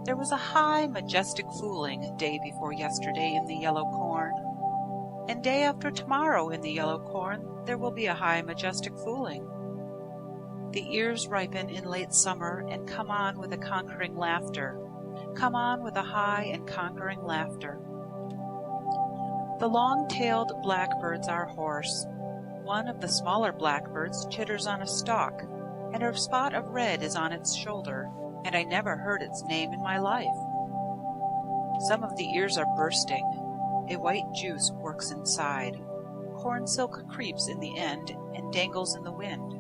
There was a high, majestic fooling day before yesterday in the yellow corn, and day after tomorrow in the yellow corn there will be a high, majestic fooling. The ears ripen in late summer and come on with a conquering laughter, come on with a high and conquering laughter. The long-tailed blackbirds are hoarse. One of the smaller blackbirds chitters on a stalk, and a spot of red is on its shoulder, and I never heard its name in my life. Some of the ears are bursting. A white juice works inside. Corn silk creeps in the end and dangles in the wind.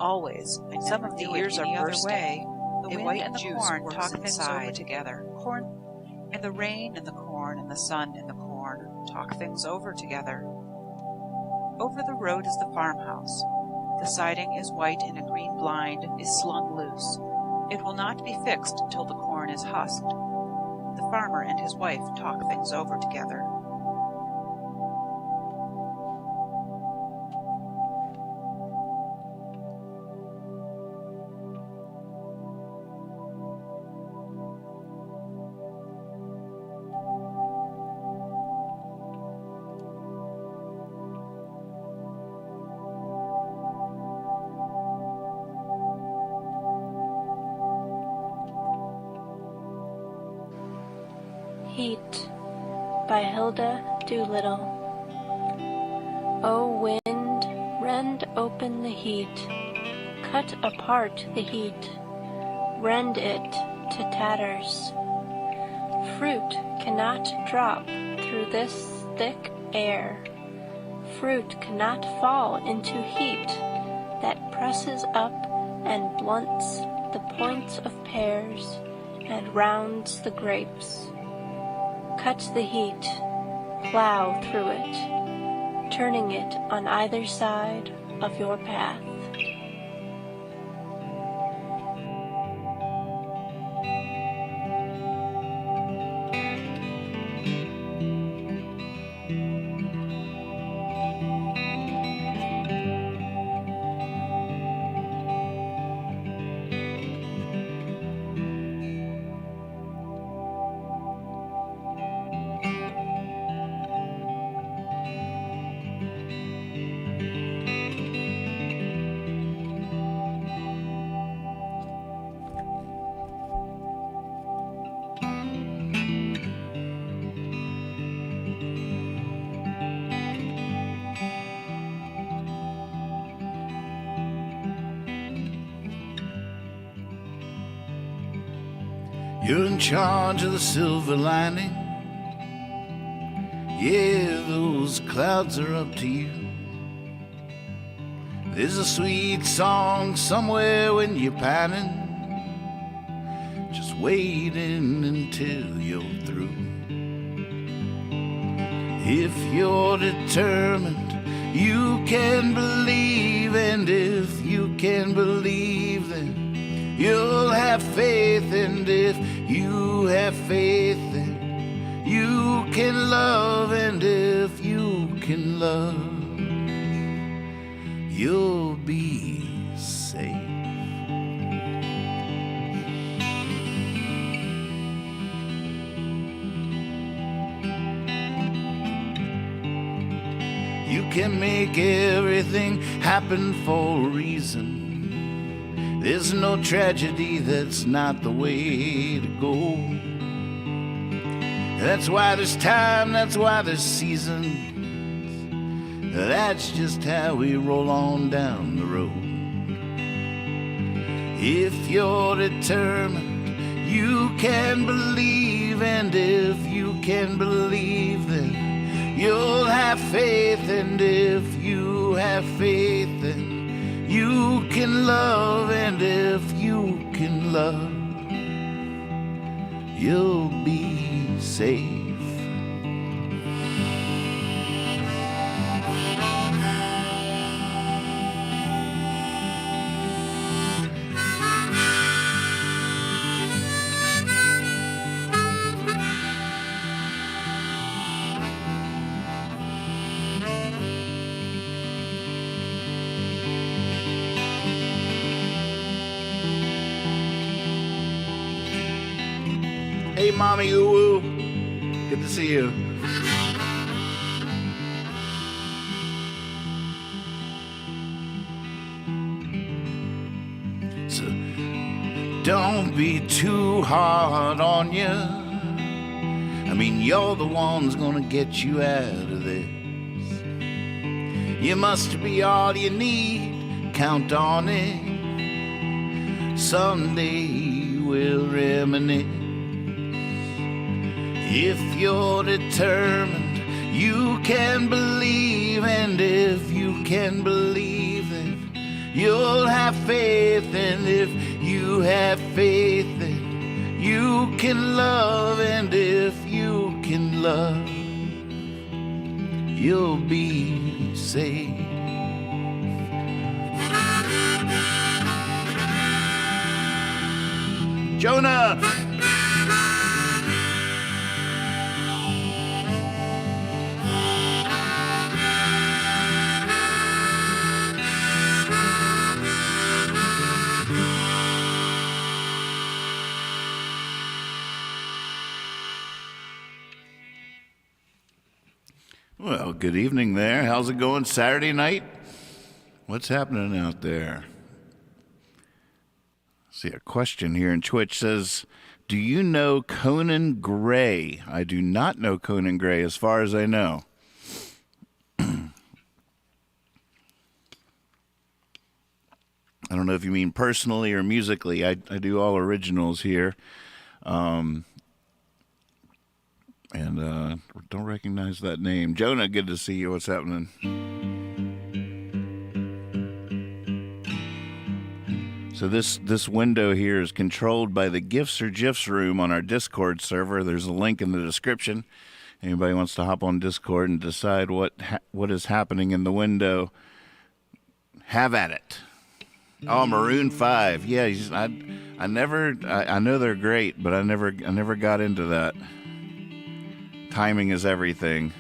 Always, some of the ears are bursting. The wind and the corn talk inside together. Corn and the rain and the corn and the sun and the corn talk things over together. Over the road is the farmhouse. The siding is white and a green blind is slung loose. It will not be fixed till the corn is husked. The farmer and his wife talk things over together. Heat by Hilda Doolittle. O wind, rend open the heat, cut apart the heat, rend it to tatters. Fruit cannot drop through this thick air. Fruit cannot fall into heat that presses up and blunts the points of pears and rounds the grapes. Cut the heat, plow through it, turning it on either side of your path. You're in charge of the silver lining. Yeah, those clouds are up to you. There's a sweet song somewhere when you're pining, just waiting until you're through. If you're determined, you can believe, and if you can believe, then you'll have faith, and if you have faith, then you can love, and if you can love, you'll be safe. You can make everything happen for a reason. There's no tragedy that's not the way to go. That's why there's time, that's why there's seasons. That's just how we roll on down the road. If you're determined, you can believe, and if you can believe, then you'll have faith, and if you have faith, then you can love, and if you can love, you'll be safe. Hey, Mommy Uwu. Good to see you. So don't be too hard on you. I mean, you're the one's gonna get you out of this. You must be all you need, count on it. Someday we'll reminisce. If you're determined, you can believe. And if you can believe, then you'll have faith. And if you have faith, then you can love. And if you can love, you'll be safe. Jonah! Well, good evening there. How's it going Saturday night? What's happening out there? See, a question here in Twitch says, do you know Conan Gray? I do not know Conan Gray as far as I know. I don't know if you mean personally or musically. I do all originals here. And don't recognize that name. Jonah, good to see you. What's happening? So this window here is controlled by the Gifts or GIFs room on our Discord server. There's a link in the description. Anybody wants to hop on Discord and decide what is happening in the window, have at it. Oh, Maroon 5. Yeah, I know they're great, but I never got into that. Timing is everything.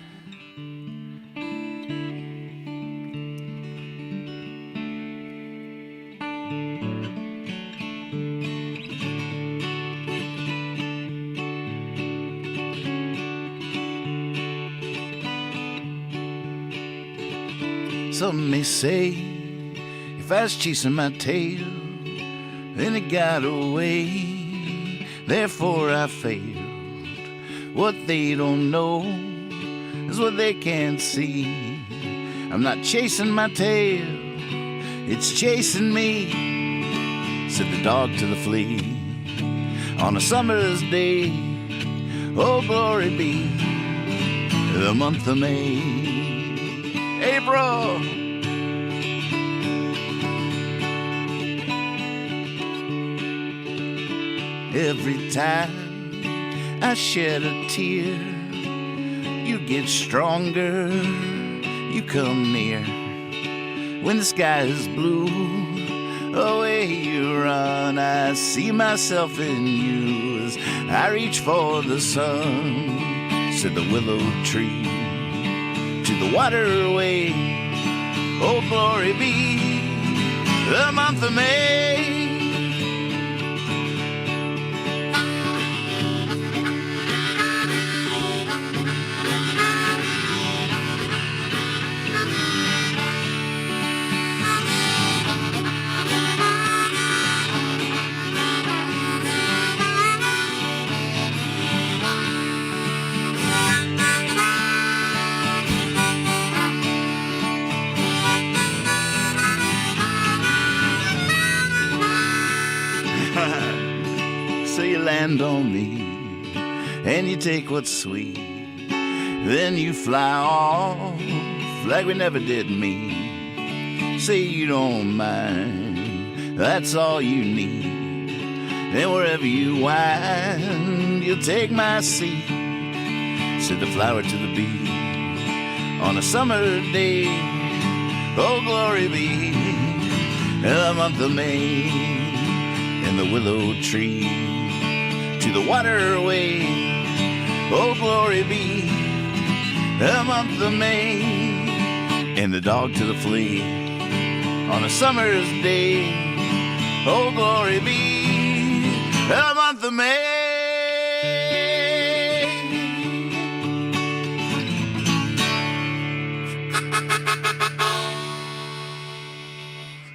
Some may say, if I was chasing my tail, then it got away, therefore I failed. What they don't know is what they can't see. I'm not chasing my tail, it's chasing me, said the dog to the flea. On a summer's day, oh glory be, the month of May. April! Every time I shed a tear, you get stronger, you come near. When the sky is blue, away you run. I see myself in you as I reach for the sun, said the willow tree to the waterway. Oh, glory be the month of May. So you land on me, and you take what's sweet, then you fly off like we never did meet. Say you don't mind, that's all you need. Then wherever you wind, you'll take my seat, said the flower to the bee. On a summer day, oh glory be, the month of May, and the willow tree to the waterway. Oh, glory be the month of May, and the dog to the flea on a summer's day. Oh, glory be the month of May.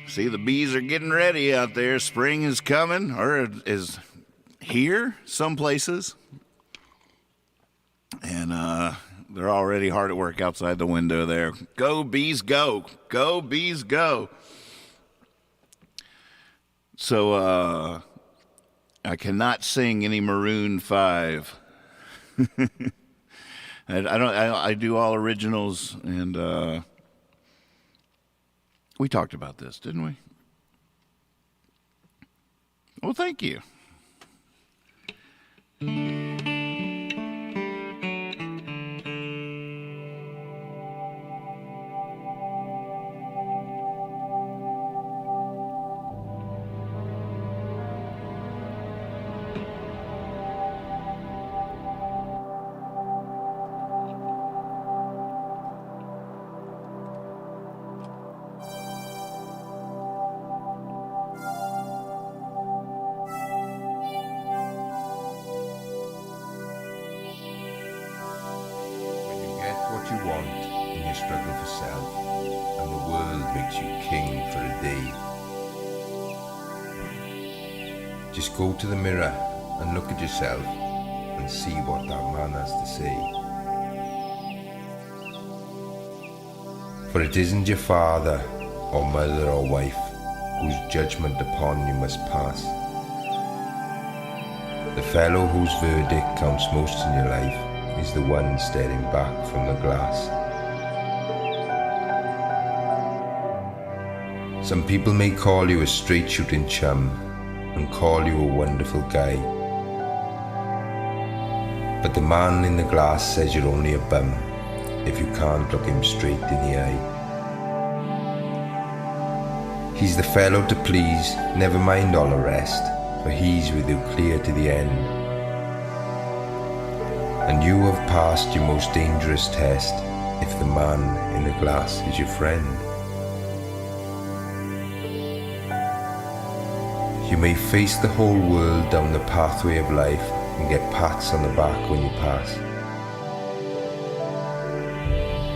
See, the bees are getting ready out there. Spring is coming, or is here some places. And they're already hard at work outside the window there. Go, bees, go. Go, bees, go. So I cannot sing any Maroon 5. I do all originals, and we talked about this, didn't we? Well, thank you. You want in your struggle for self, and the world makes you king for a day. Just go to the mirror and look at yourself and see what that man has to say. For it isn't your father or mother or wife whose judgment upon you must pass. The fellow whose verdict counts most in your life is the one staring back from the glass. Some people may call you a straight shooting chum and call you a wonderful guy, but the man in the glass says you're only a bum if you can't look him straight in the eye. He's the fellow to please, never mind all the rest, for he's with you clear to the end. And you have passed your most dangerous test if the man in the glass is your friend. You may face the whole world down the pathway of life and get pats on the back when you pass.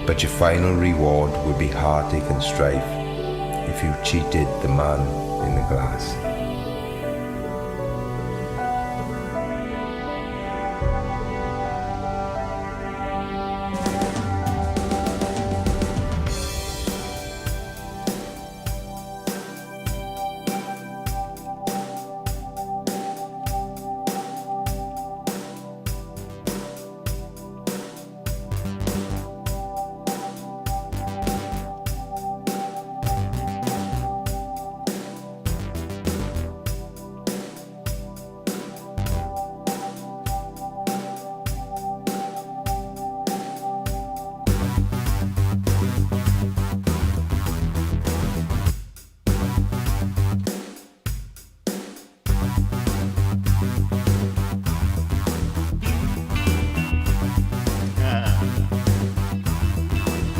But your final reward will be heartache and strife if you cheated the man in the glass.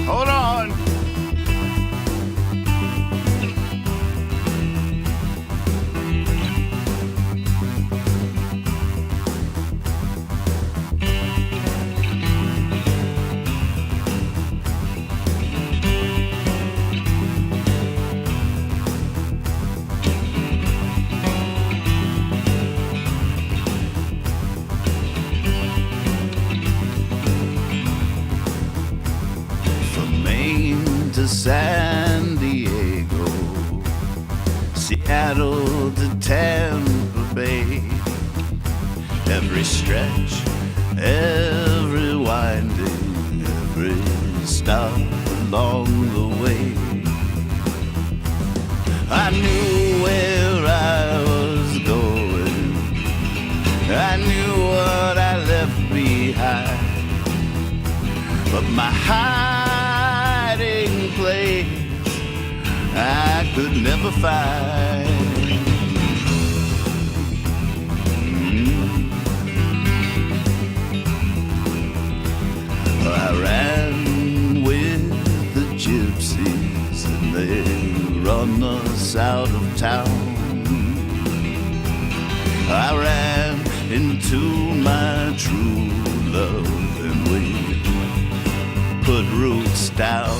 Hold on. To San Diego, Seattle to Tampa Bay, every stretch, every winding, every stop along the way. I knew where I was going, I knew what I left behind, but my hiding place I could never find. I ran with the gypsies and they run us out of town. I ran into my true love and we put roots down.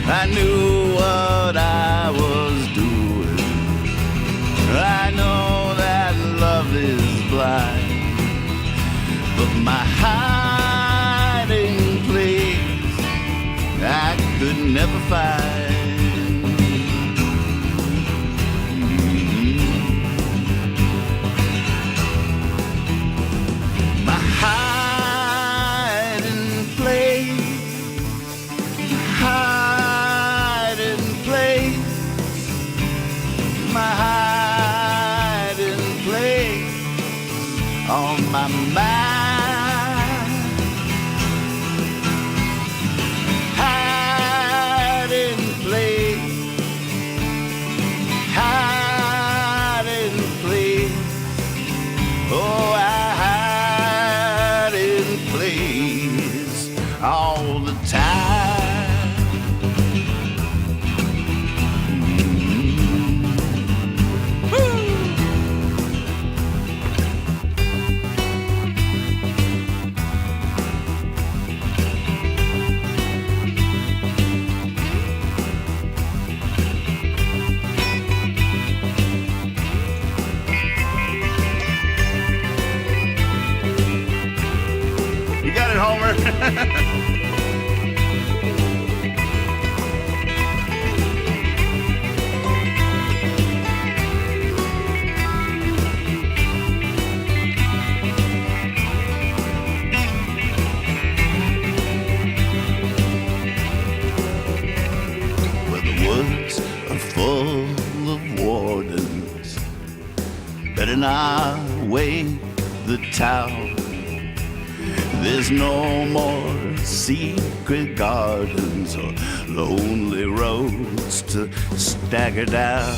I knew what I was doing. I know that love is blind, but my hiding place I could never find. My hiding place, hiding place, my hiding place on my mind, hiding place, hiding place, oh, I hide in place all the time. You got it, Homer. Well, the woods are full of wardens, better not wake the town. There's no more secret gardens or lonely roads to stagger down.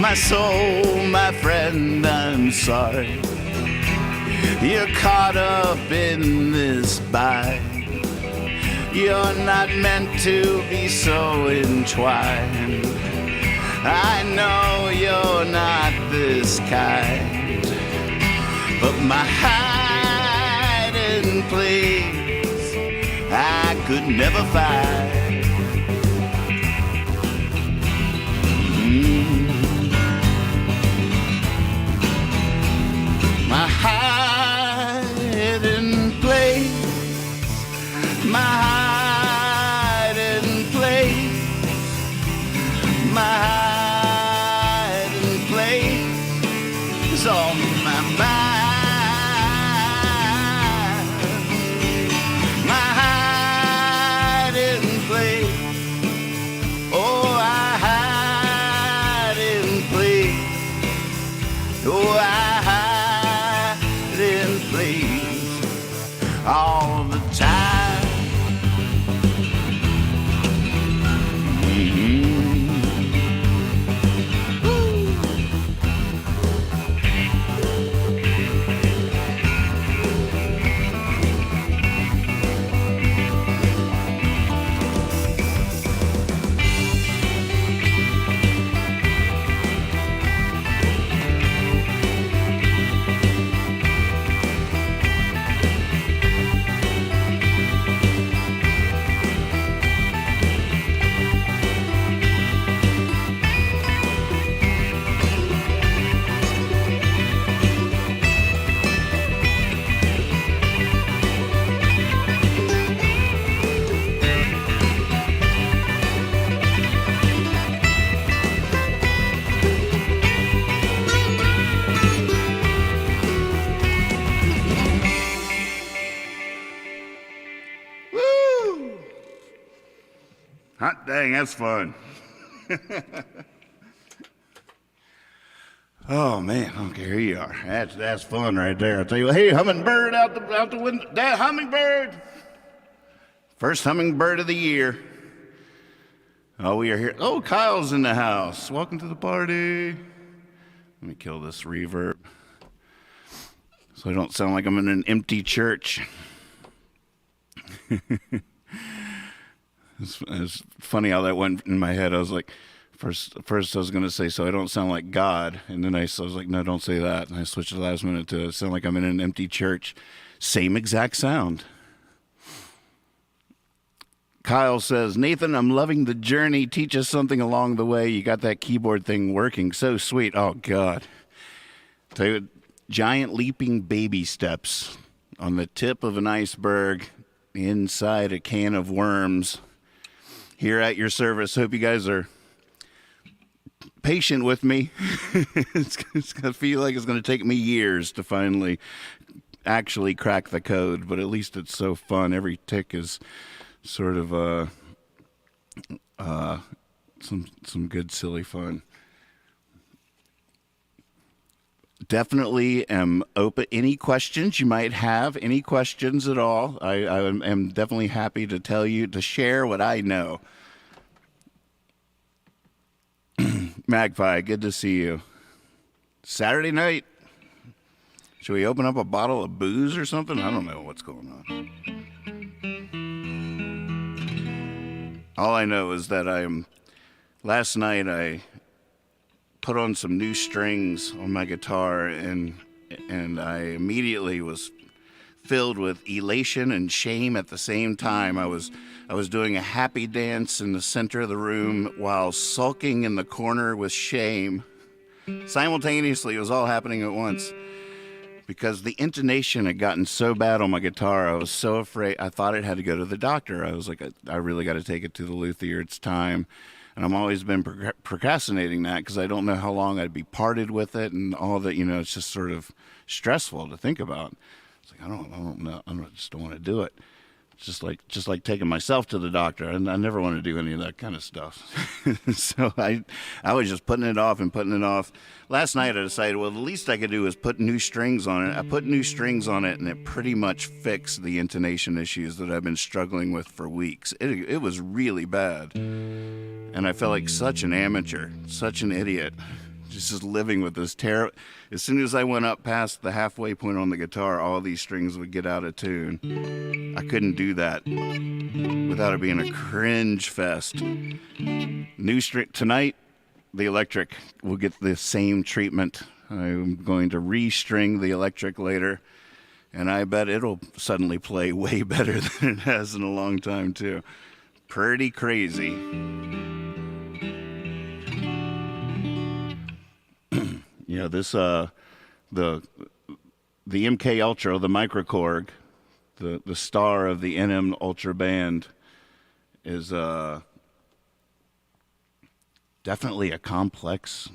My soul, my friend, I'm sorry you're caught up in this bind. You're not meant to be so entwined. I know you're not this kind, but my hiding place I could never find. My hiding place, my hiding place, my hiding place is on my mind. My hiding place, oh, I hide in place, oh, I hide in place all the time. Woo! Hot dang, that's fun. Oh man, okay, here you are. That's fun right there. I tell you what, hey, hummingbird out the window. That hummingbird. First hummingbird of the year. Oh, we are here. Oh, Kyle's in the house. Welcome to the party. Let me kill this reverb so I don't sound like I'm in an empty church. It's funny how that went in my head. I was like, first I was going to say, so I don't sound like God. And then I was like, no, don't say that. And I switched the last minute to sound like I'm in an empty church. Same exact sound. Kyle says, Nathan, I'm loving the journey. Teach us something along the way. You got that keyboard thing working. So sweet. Oh, God. Tell you what, giant leaping baby steps on the tip of an iceberg inside a can of worms. Here at your service. Hope you guys are patient with me. It's going to feel like it's going to take me years to finally actually crack the code, but at least it's so fun. Every tick is sort of some good silly fun. Definitely am open. Any questions you might have, any questions at all, I am definitely happy to tell you, to share what I know. Magpie, good to see you. Saturday night. Should we open up a bottle of booze or something? I don't know what's going on. All I know is that last night I put on some new strings on my guitar and I immediately was filled with elation and shame at the same time. I was doing a happy dance in the center of the room while sulking in the corner with shame. Simultaneously, it was all happening at once. Because the intonation had gotten so bad on my guitar, I was so afraid. I thought it had to go to the doctor. I was like, I really got to take it to the luthier. It's time. And I've always been procrastinating that because I don't know how long I'd be parted with it and all that. You know, it's just sort of stressful to think about. It's like, I don't know. I just don't want to do it. It's just like taking myself to the doctor. And I never want to do any of that kind of stuff. So I was just putting it off and putting it off. Last night I decided, well, the least I could do is put new strings on it. I put new strings on it, and it pretty much fixed the intonation issues that I've been struggling with for weeks. It was really bad. And I felt like such an amateur, such an idiot, just living with this terror. As soon as I went up past the halfway point on the guitar, all these strings would get out of tune. I couldn't do that without it being a cringe fest. New string tonight, the electric will get the same treatment. I'm going to restring the electric later, and I bet it'll suddenly play way better than it has in a long time too. Pretty crazy. Yeah, this the MK Ultra, the Microkorg, the star of the NM Ultra band, is definitely a complex.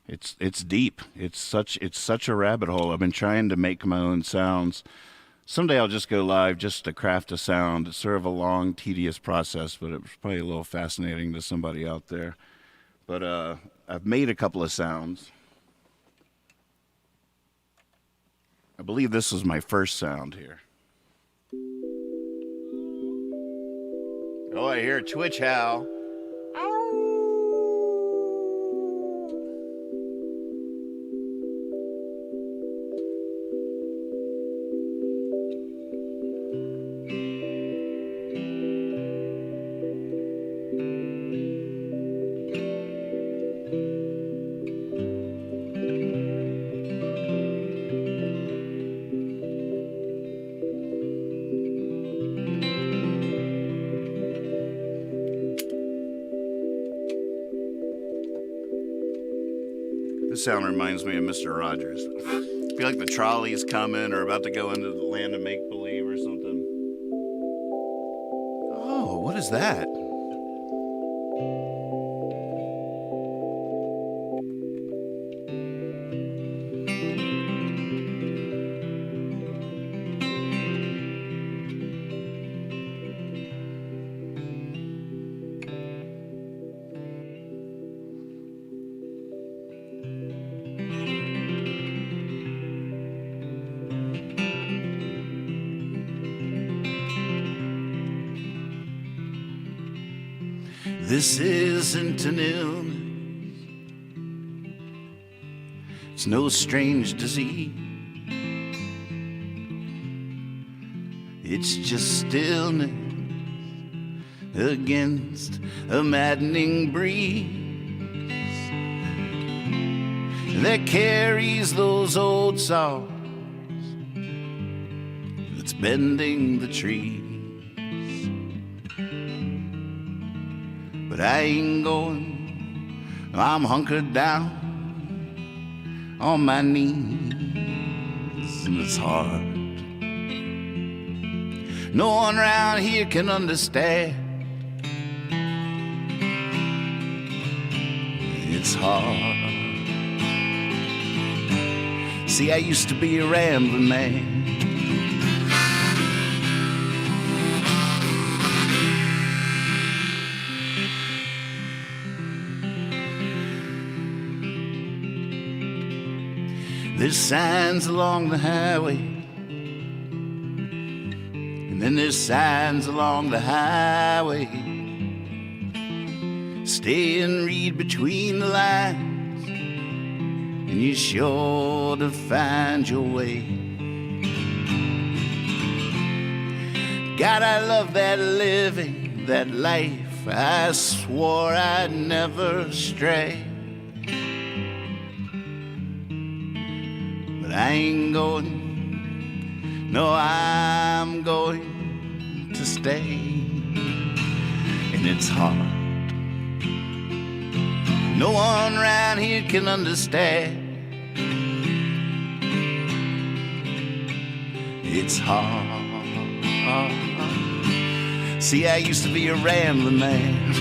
It's deep. It's such a rabbit hole. I've been trying to make my own sounds. Someday I'll just go live just to craft a sound. It's sort of a long, tedious process, but it was probably a little fascinating to somebody out there. But I've made a couple of sounds. I believe this was my first sound here. Oh, I hear a twitch howl. This sound reminds me of Mr. Rogers. I feel like the trolley's coming or about to go into the land of make-believe or something. Oh, what is that? This isn't an illness, it's no strange disease. It's just stillness against a maddening breeze that carries those old saws that's bending the trees. but I ain't going. I'm hunkered down on my knees, and it's hard. No one around here can understand. It's hard. See, I used to be a rambling man. There's signs along the highway, and then there's signs along the highway. Stay and read between the lines, and you're sure to find your way. God, I love that living, that life. I swore I'd never stray. I ain't going, no, I'm going to stay. And it's hard. No one around here can understand. It's hard. See, I used to be a rambling man.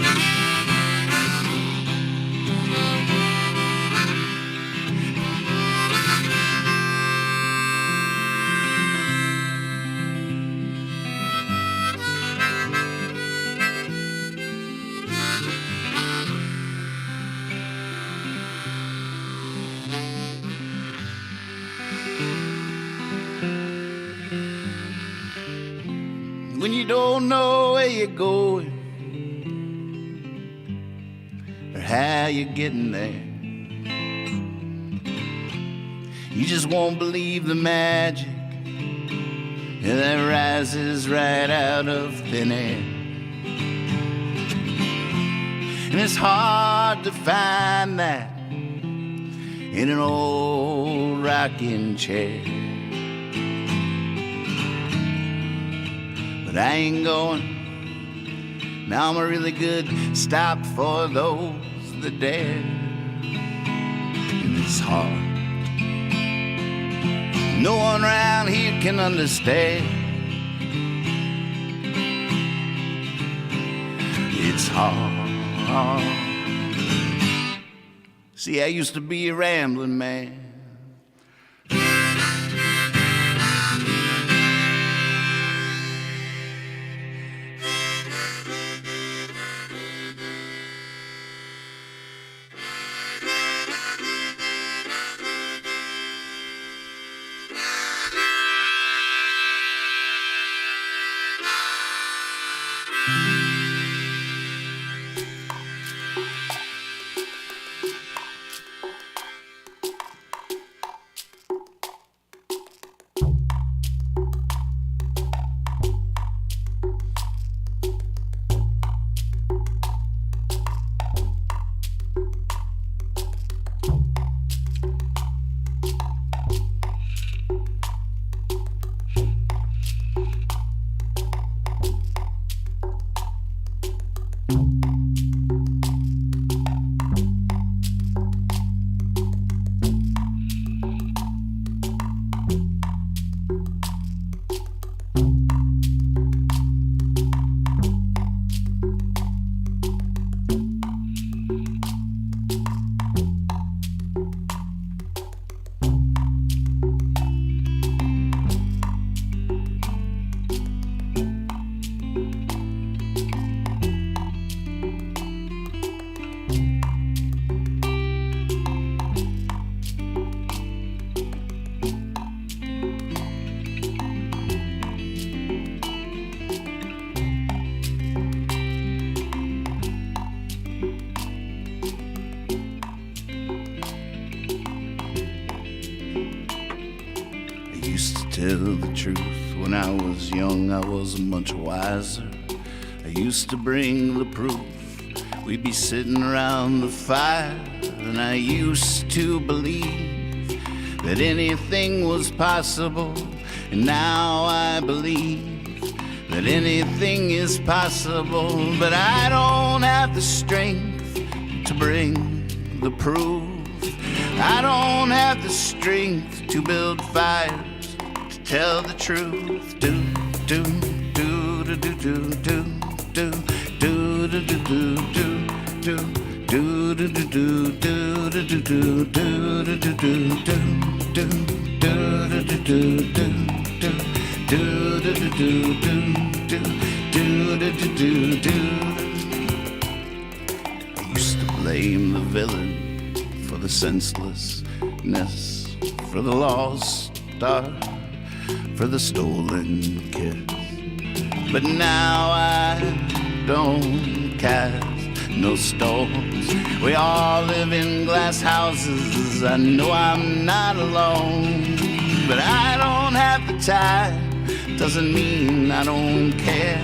When you don't know where you're going or how you're getting there, you just won't believe the magic that rises right out of thin air. And it's hard to find that in an old rocking chair. But I ain't going. Now I'm a really good stop for those that dare. And it's hard. No one around here can understand. It's hard. See, I used to be a rambling man. Tell the truth, when I was young I wasn't much wiser. I used to bring the proof. We'd be sitting around the fire, and I used to believe that anything was possible. And now I believe that anything is possible, but I don't have the strength to bring the proof. I don't have the strength to build fires, to tell the truth. Do, do, do, do, do, do, do, do, do, do, do, do, do, do. Do do do do do do do do do do do do do do do do. I used to blame the villain for the senselessness, for the lost star, for the stolen kiss. But now I don't cast no stones. We all live in glass houses. I know I'm not alone, but I don't have the time. Doesn't mean I don't care.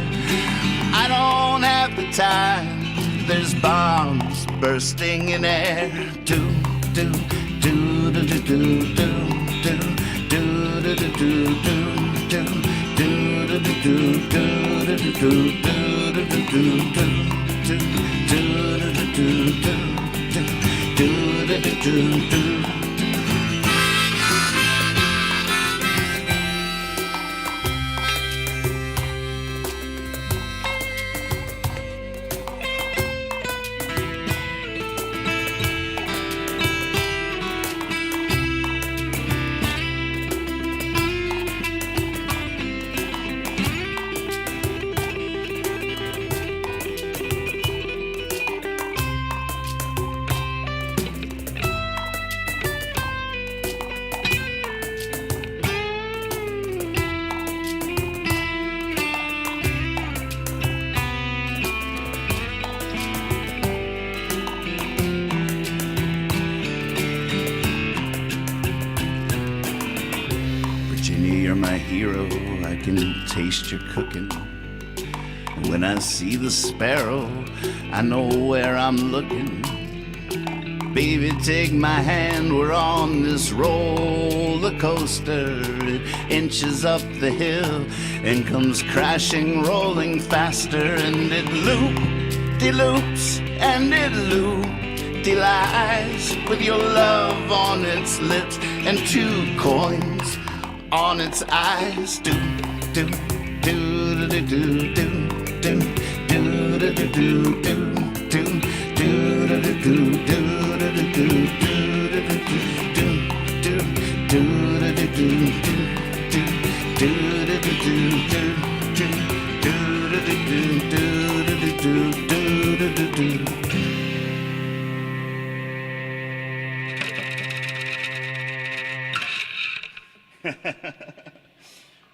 I don't have the time. There's bombs bursting in air. Do do do do do do do do do do do do do do do do do. You're my hero, I can taste your cooking. And when I see the sparrow, I know where I'm looking. Baby, take my hand, we're on this roller coaster. It inches up the hill and comes crashing, rolling faster. And it loop-de-loops and it loop-de-lies, with your love on its lips and 2 coins on its eyes. Do do do do do do do do do do do do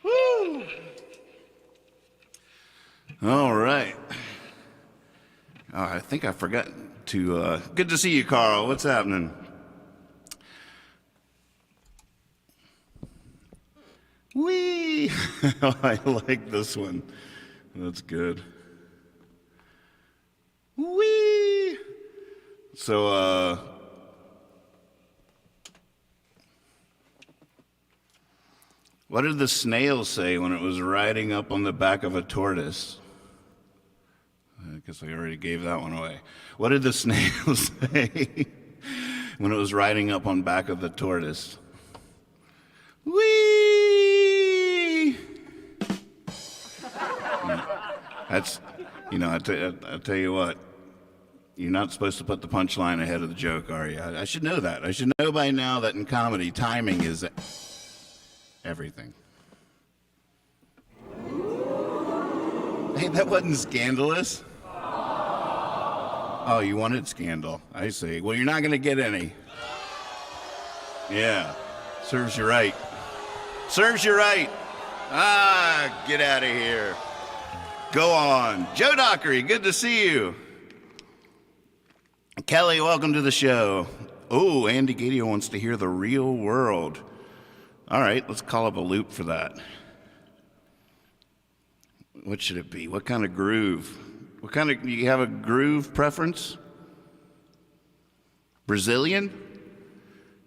Woo! All right. Oh, I think I forgot to. Good to see you, Carl. What's happening? Whee! I like this one. That's good. Whee! So, what did the snail say when it was riding up on the back of a tortoise? I guess I already gave that one away. What did the snail say when it was riding up on back of the tortoise? Whee! That's, I tell you what, you're not supposed to put the punchline ahead of the joke, are you? I should know that. I should know by now that in comedy, timing is everything. Hey, that wasn't scandalous. Oh, you wanted scandal. I see. Well, you're not going to get any. Yeah. Serves you right. Serves you right. Ah, get out of here. Go on. Joe Dockery, good to see you. Kelly, welcome to the show. Oh, Andy Gadio wants to hear The Real World. All right, let's call up a loop for that. What should it be? What kind of groove? Do you have a groove preference? Brazilian?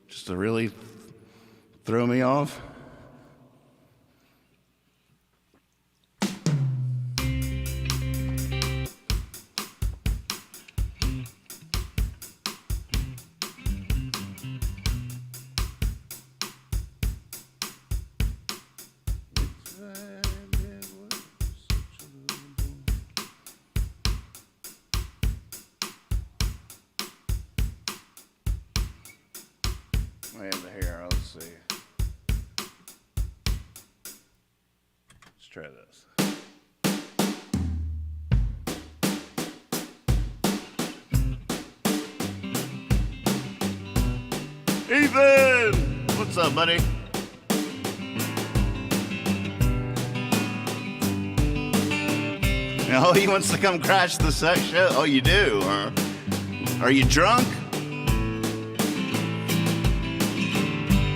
Just to really throw me off? Here, let's see. Let's try this. Ethan! What's up, buddy? Oh, he wants to come crash the sex show? Oh, you do, huh? Are you drunk?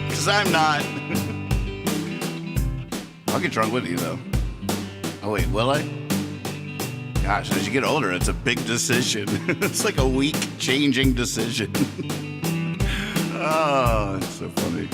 Because I'm not. I'll get drunk with you, though. Oh, wait, will I? Gosh, as you get older, it's a big decision. It's like a week-changing decision. Oh, it's so funny.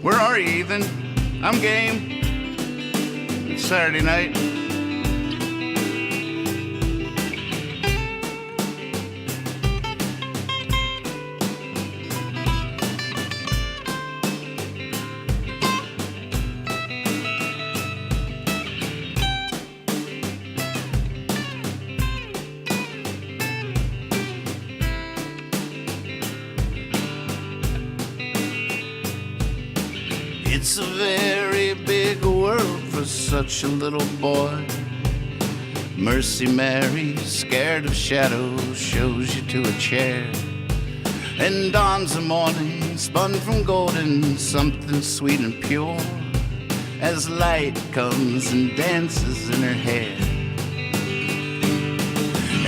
Where are you, Ethan? I'm game. It's Saturday night. It's a very big world for such a little boy. Mercy Mary, scared of shadows, shows you to a chair. And dawns the morning, spun from golden, something sweet and pure, as light comes and dances in her hair.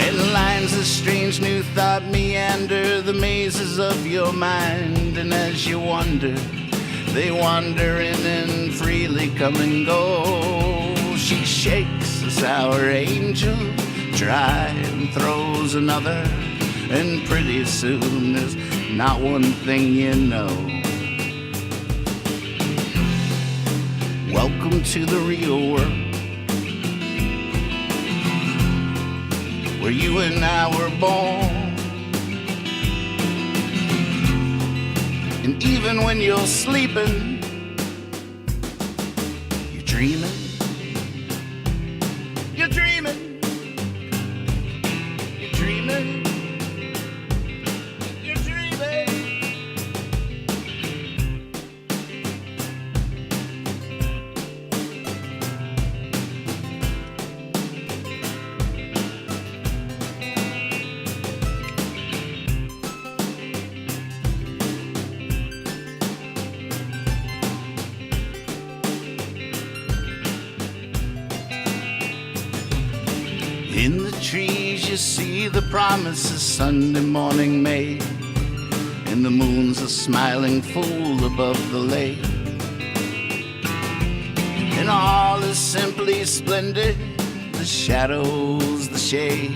And lines of strange new thought meander the mazes of your mind, and as you wander, they wander in and freely come and go. She shakes a sour angel dry and throws another, and pretty soon there's not one thing you know. Welcome to the real world, where you and I were born. And even when you're sleeping, you're dreaming. You're dreaming. You're dreaming. You're dreaming. In the trees you see the promises Sunday morning made, and the moon's a smiling fool above the lake. And all is simply splendid, the shadows, the shade,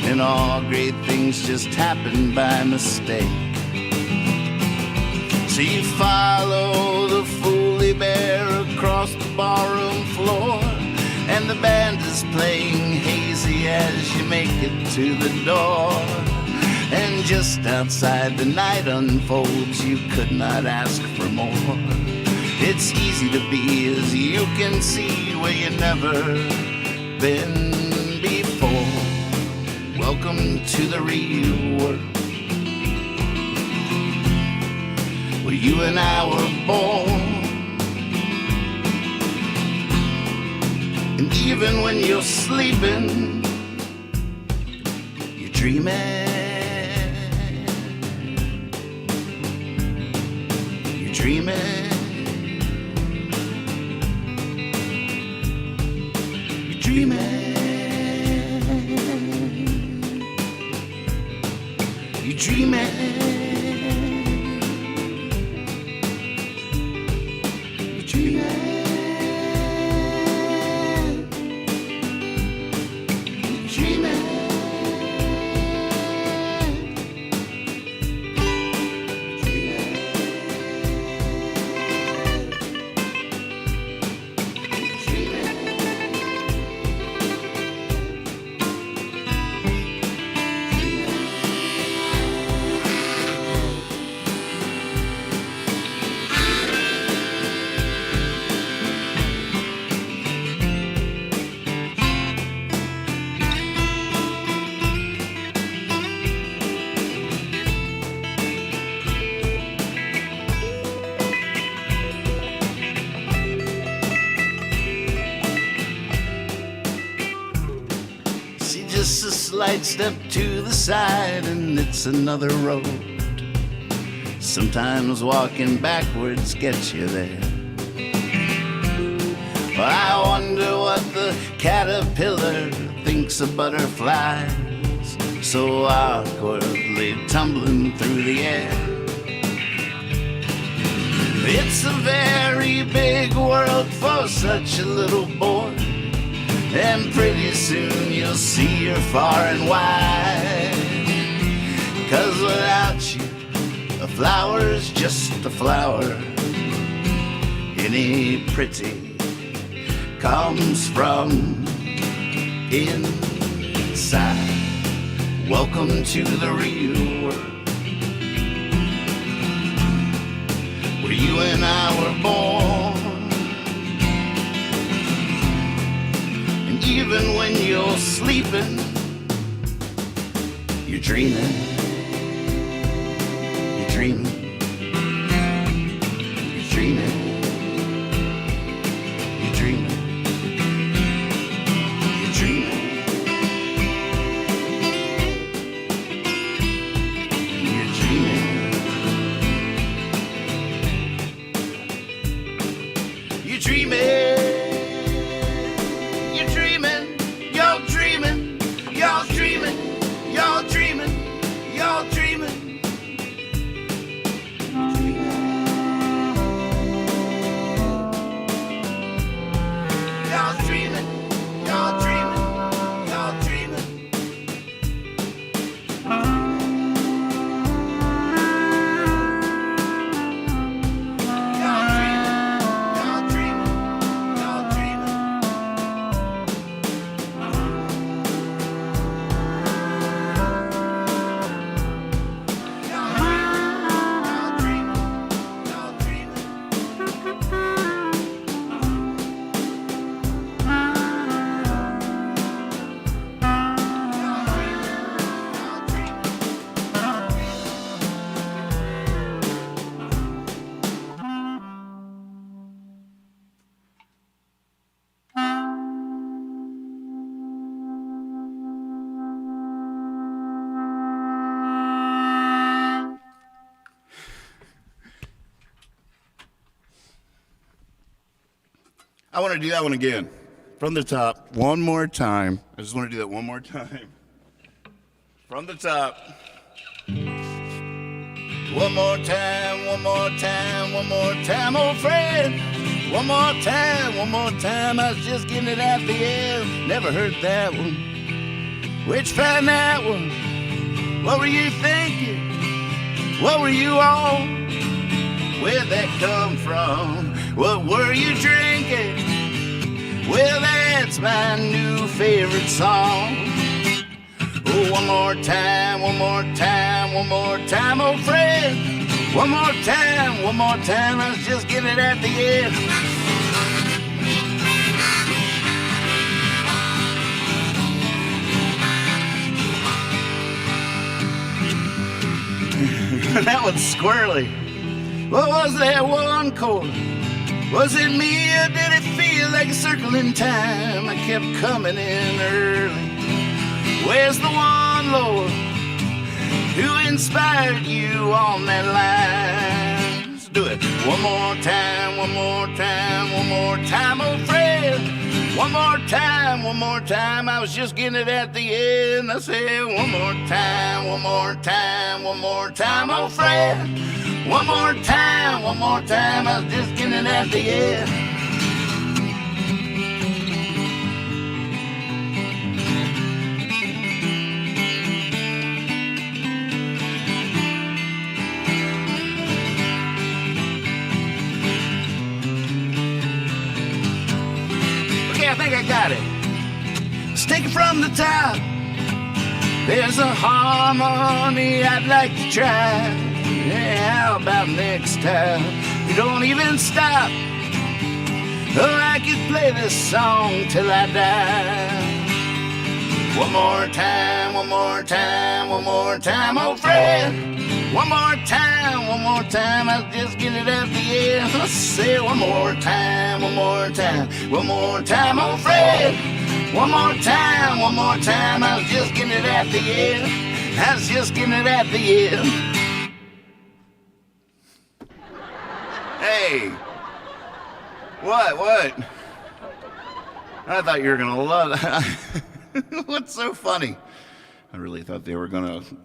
and all great things just happen by mistake. So you follow the Fooly Bear across the barroom floor, and the band is playing hazy as you make it to the door. And just outside the night unfolds, you could not ask for more. It's easy to be as you can see where you never been before. Welcome to the real world, where you and I were born. And even when you're sleeping, you're dreaming. dreaming. You're dreaming. You're dreaming. You're dreaming. You're dreaming. Just a slight step to the side and it's another road. Sometimes walking backwards gets you there. I wonder what the caterpillar thinks of butterflies, so awkwardly tumbling through the air. It's a very big world for such a little boy, and pretty soon you'll see her far and wide. 'Cause without you, a flower's just a flower. Any pretty comes from inside. Welcome to the real world, where you and I were born. Even when you're sleeping, you're dreaming. You're dreaming. You're dreaming. You're dreaming. You're dreaming. You're dreaming. You're dreaming. I want to do that one again. From the top, one more time. I just want to do that one more time. From the top. One more time, one more time, one more time, old friend. One more time, one more time. I was just getting it out the air. Never heard that one. Where'd you find that one? What were you thinking? What were you on? Where'd that come from? What were you drinking? Well, that's my new favorite song. Oh, one more time, one more time, one more time, old friend. One more time, one more time. I was just getting it at the end. That was squirrely. What was that one chord? Was it me or did it feel like a circle in time? I kept coming in early. Where's the one, Lord, who inspired you on that line? do it. One more time, one more time, one more time, old friend. One more time, one more time. I was just getting it at the end. I said, one more time, one more time, one more time, old friend. One more time, one more time. I was just getting it at the end. I think I got it. Let's take it from the top. There's a harmony I'd like to try. Yeah, how about next time? You don't even stop. Oh, I could play this song till I die. One more time, one more time, one more time, old friend. One more time, one more time. I'll just get it at the end. Let's say one more time, one more time, one more time, old friend. One more time, one more time. I was just getting it at the end. I was just getting it at the end. Hey. What? I thought you were going to love that. What's so funny? I really thought they were going to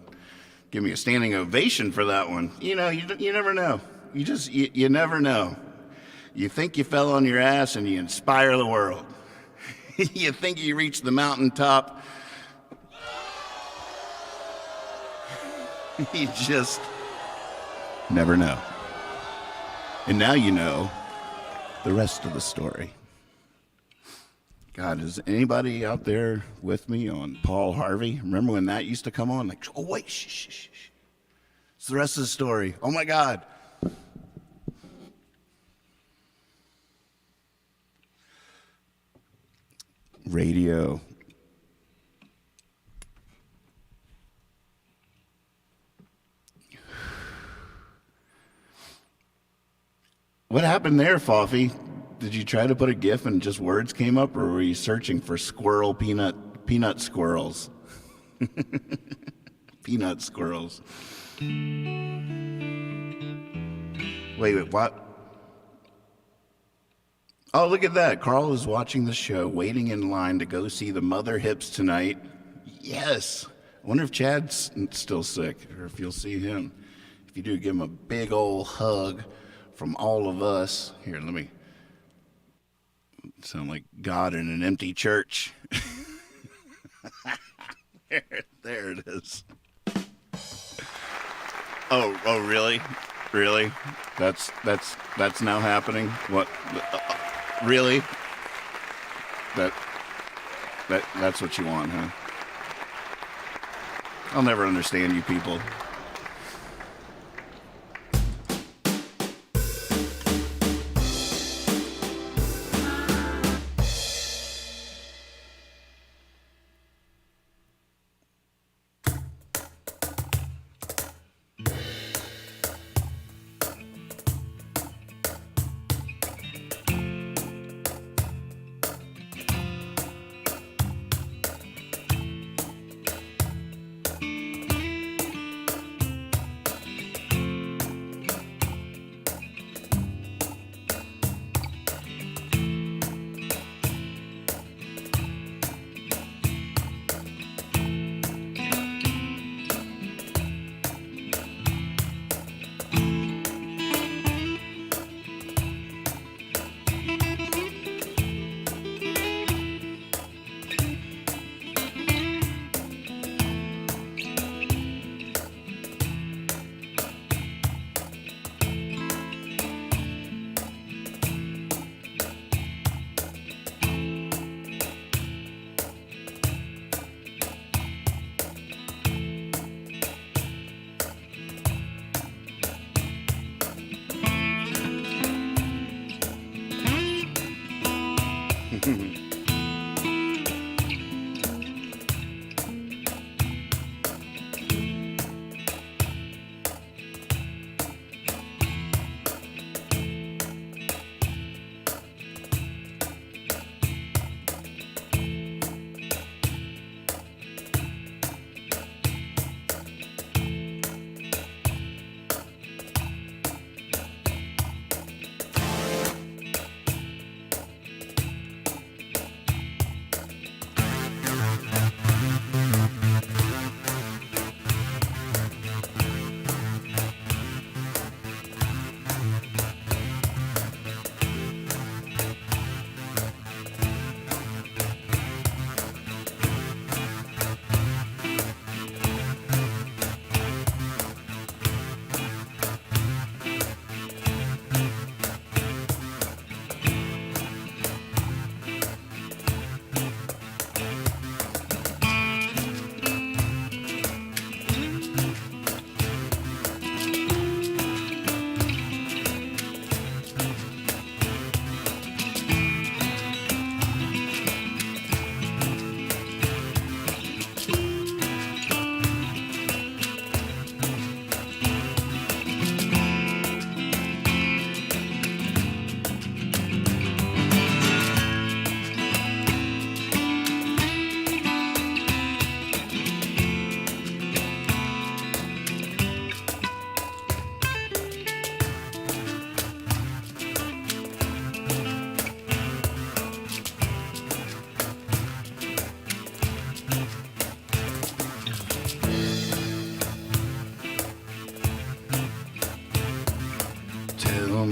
give me a standing ovation for that one. You know, you never know. You never know. You think you fell on your ass and you inspire the world. You think you reached the mountaintop. You just never know. And now you know the rest of the story. God, is anybody out there with me on Paul Harvey? Remember when that used to come on? Like, oh, wait, shh. It's the rest of the story. Oh, my God. Radio. What happened there, Foffy? Did you try to put a GIF and just words came up, or were you searching for squirrel peanut squirrels? Peanut squirrels. Wait, what? Oh, look at that. Carl is watching the show, waiting in line to go see the Mother Hips tonight. Yes. I wonder if Chad's still sick, or if you'll see him. If you do, give him a big old hug from all of us. Here, let me sound like God in an empty church. There it is. Oh, really? Really? That's now happening? What? Really? That's what you want, huh? I'll never understand you people.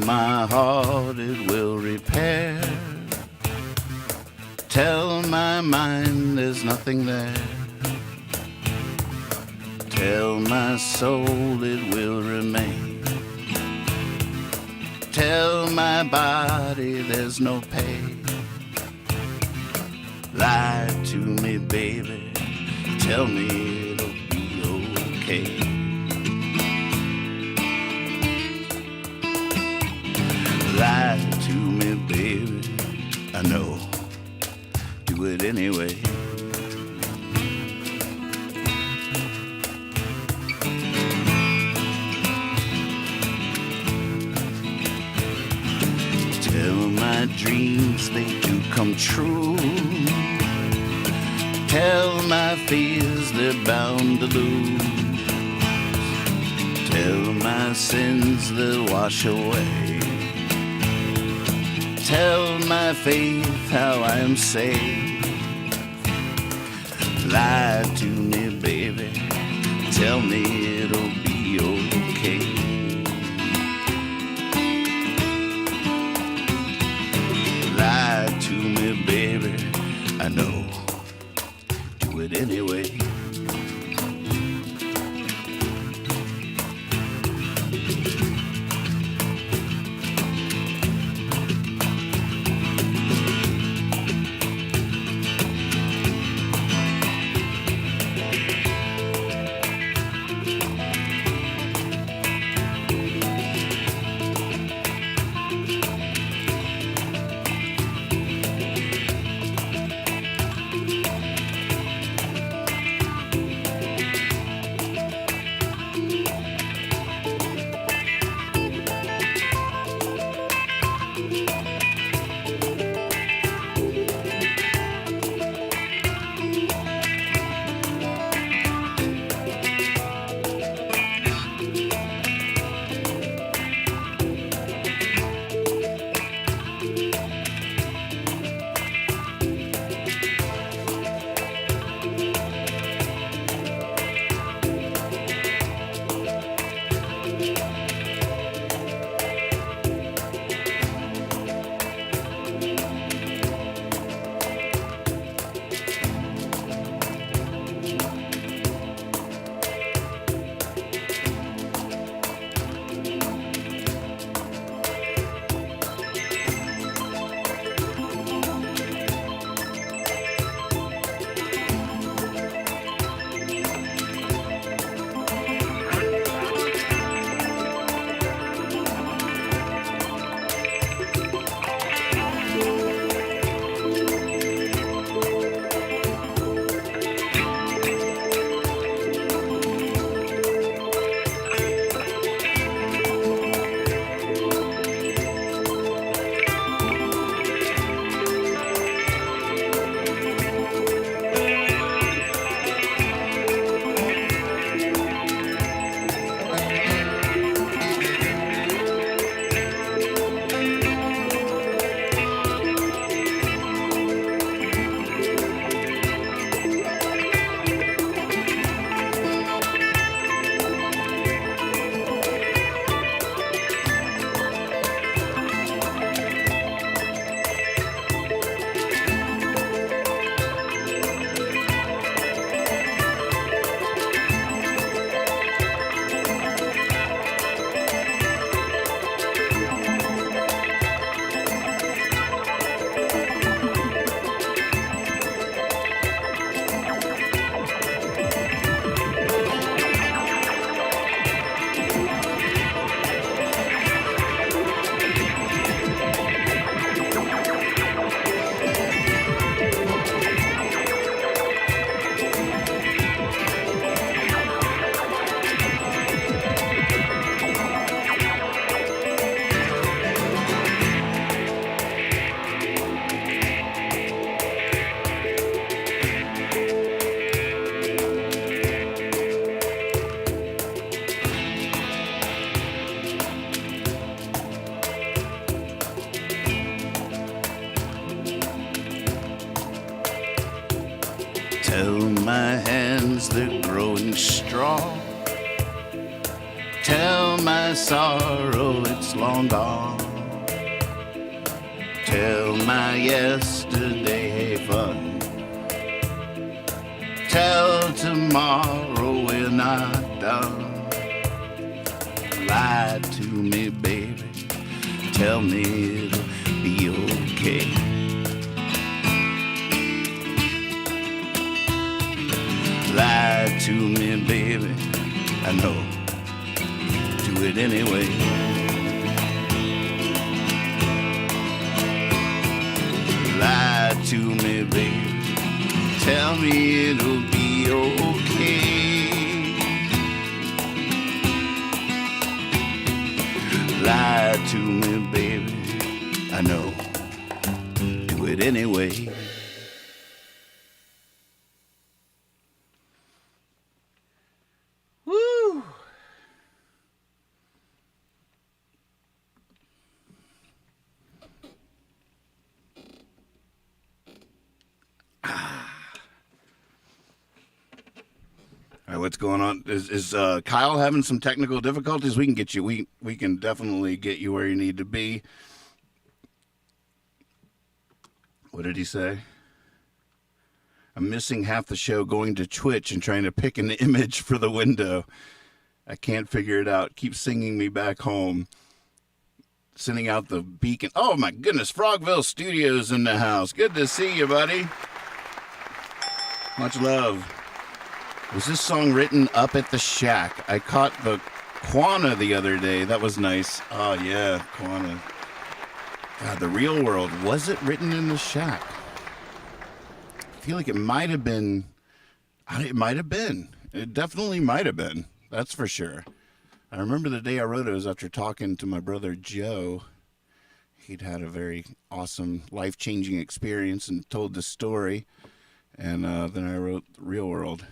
my heart it will repair. Tell my mind there's nothing there. Tell my soul it will remain. Tell my body there's no pain. Lie to me, baby. Tell me it'll be okay. Lie to me, baby. I know. Do it anyway. Tell my dreams they do come true. Tell my fears they're bound to lose. Tell my sins they'll wash away. Tell my faith how I am saved. Lie to me, baby. Tell me it'll be okay. Lie to me, baby. I know. Do it anyway. Tell my hands they're growing strong. Tell my sorrow it's long gone. Tell my yesterday, hey fun. Tell tomorrow we're not done. Lie to me, baby. Tell me it'll be okay. Lie to me, baby. I know. Do it anyway. Lie to me, baby. Tell me it'll be okay. Lie to me, baby. I know. Do it anyway. Woo! All right, what's going on? Is Kyle having some technical difficulties? We can get you. We can definitely get you where you need to be. What did he say? I'm missing half the show going to Twitch and trying to pick an image for the window. I can't figure it out. Keep singing me back home. Sending out the beacon. Oh my goodness, Frogville Studios in the house. Good to see you, buddy. Much love. Was this song written up at the shack? I caught the Quana the other day. That was nice. Oh, yeah, Quana. God, the real world. Was it written in the shack? I feel like it might have been. It might have been. It definitely might have been. That's for sure. I remember the day I wrote it was after talking to my brother Joe. He'd had a very awesome, life-changing experience and told the story. And then I wrote Real World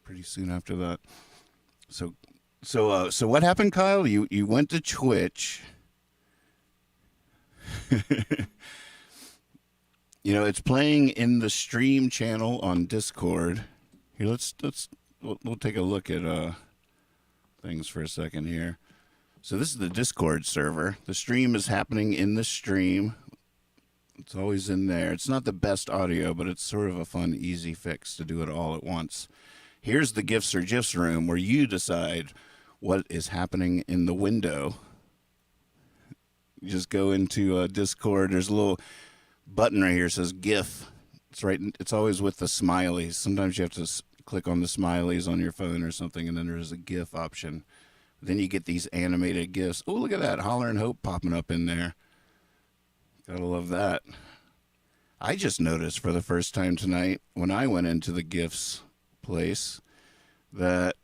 pretty soon after that. So what happened, Kyle? You went to Twitch. You know, it's playing in the stream channel on Discord. Here, we'll take a look at things for a second here. So this is the Discord server. The stream is happening in the stream. It's always in there. It's not the best audio, but it's sort of a fun, easy fix to do it all at once. Here's the Gifts or GIFs room where you decide what is happening in the window. You just go into Discord. There's a little button right here that says GIF. It's right. It's always with the smileys. Sometimes you have to click on the smileys on your phone or something, and then there's a GIF option. Then you get these animated GIFs. Oh, look at that. Holler and Hope popping up in there. Gotta love that. I just noticed for the first time tonight when I went into the GIFs place that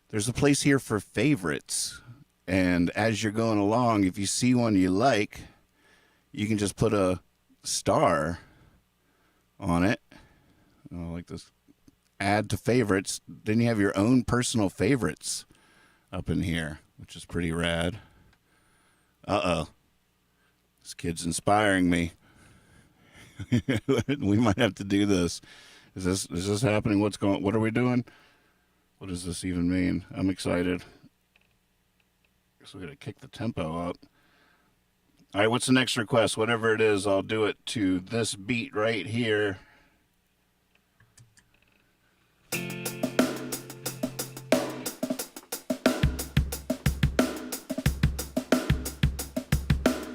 there's a place here for favorites. And as you're going along, if you see one you like, you can just put a star on it. Oh, like this. Add to favorites. Then you have your own personal favorites up in here, which is pretty rad. Uh-oh. This kid's inspiring me. We might have to do this. Is this happening? What are we doing? What does this even mean? I'm excited. Guess we gotta kick the tempo up. All right, what's the next request? Whatever it is, I'll do it to this beat right here.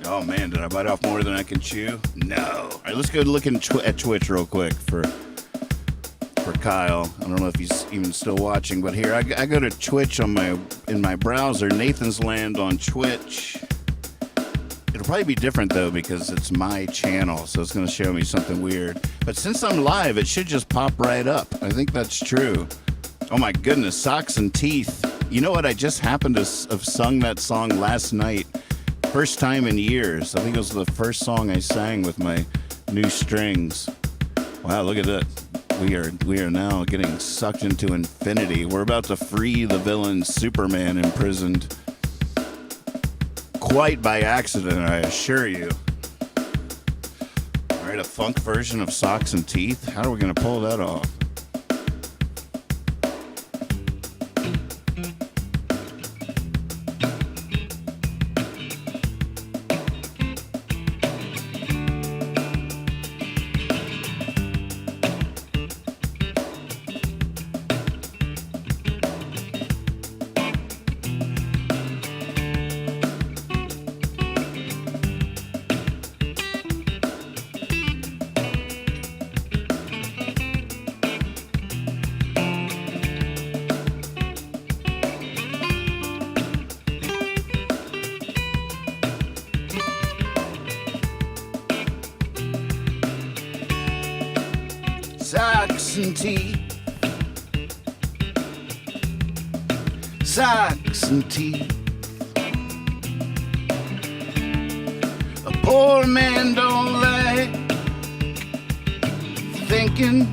Oh man, did I bite off more than I can chew? No. All right, let's go look at Twitch real quick for Kyle. I don't know if he's even still watching, but here I go to Twitch in my browser. Nathan's Land on Twitch. It'll probably be different though because it's my channel, so it's going to show me something weird. But since I'm live, it should just pop right up. I think that's true. Oh my goodness, Socks and Teeth. You know what? I just happened to have sung that song last night. First time in years. I think it was the first song I sang with my new strings. Wow, look at that. We are now getting sucked into infinity. We're about to free the villain Superman imprisoned. Quite by accident, I assure you. All right, a funk version of Socks and Teeth. How are we going to pull that off? and tea. Socks and tea. A poor man don't like thinking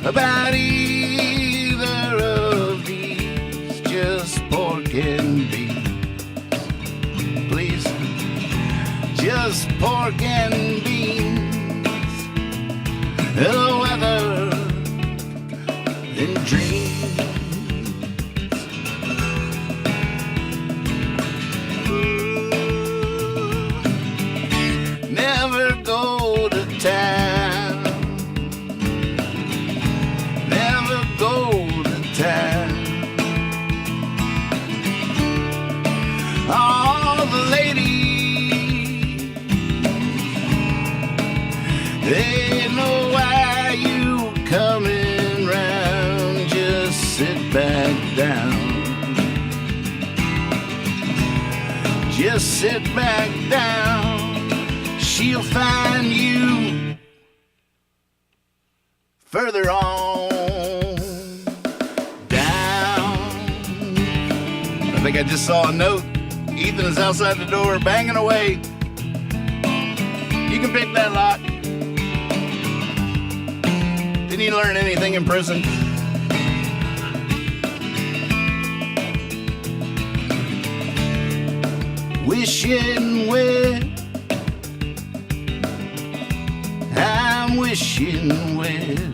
about either of these. Just pork and beans, please. Just pork and beans. The weather and dreams. Never go to town. Never go to town. All the ladies, they know why you coming round. Just sit back down. Just sit back down. She'll find you further on down. I think I just saw a note. Ethan is outside the door banging away. You can pick that lock. Didn't you learn anything in prison? Wishing well, I'm wishing well.